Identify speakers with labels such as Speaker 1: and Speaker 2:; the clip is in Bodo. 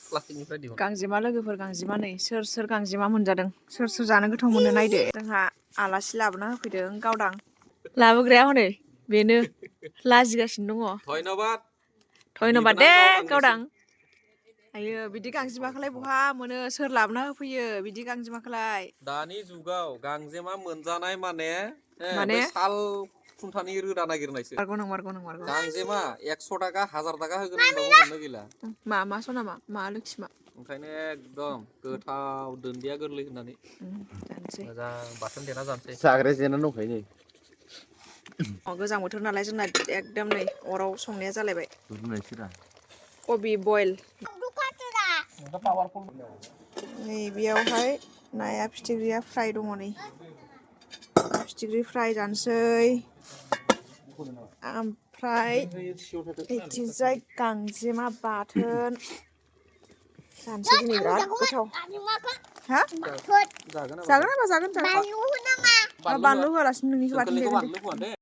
Speaker 1: प्लास्टिकनिफ्राय दिहुन
Speaker 2: गांजेमा लोगोफोर गांजेमा नै सोर गांजेमा मोनजादों सोर जानो गोथाव मोनो नायदो जोंहा आलासि लाबोना होफैदों गावदां लाबोग्राया हनै बेनो लाजिगासिनो दङ धन्यबाद दे गावदां आयो बिदि गांजेमाखौलाय बहा मोनो सोर लाबोना होफैयो बिदि गांजेमाखौलाय
Speaker 1: दानि जुगाव गांजेमा मोनजानाय माने
Speaker 2: माने
Speaker 1: साल खुन्थानि रोदा नागिरनायसो
Speaker 2: मारगौ
Speaker 1: गांजेमा 100 टाका 1000 टाका होगोन होनबाबो मोननो गैला
Speaker 2: मा सनामा मा लोक्षिमा
Speaker 1: ओंखायनो एकदम गोथाव दुन्दिया गोरलै होननानै
Speaker 2: जानोसै
Speaker 1: मोजां बाथोन देना जानोसै
Speaker 3: जाग्रा जेना दंखायो नै
Speaker 2: गोजां बोथोर नालाय जोंना एकदम नै अराव संनाया जालायबाय
Speaker 3: रुनायसोरा
Speaker 2: कबि बयल नै बेयावहाय नाया फिथिख्रिया फ्राय दङ नै फिथिख्रि फ्राय जानोसै ओमफ्राय बिथिंजाय गांजेमा बाथोन जानोसै दिनै बिराद गोथाव हा जागोन बानलु होआलासिनो नोंनिखौ बाथोन देगोन दे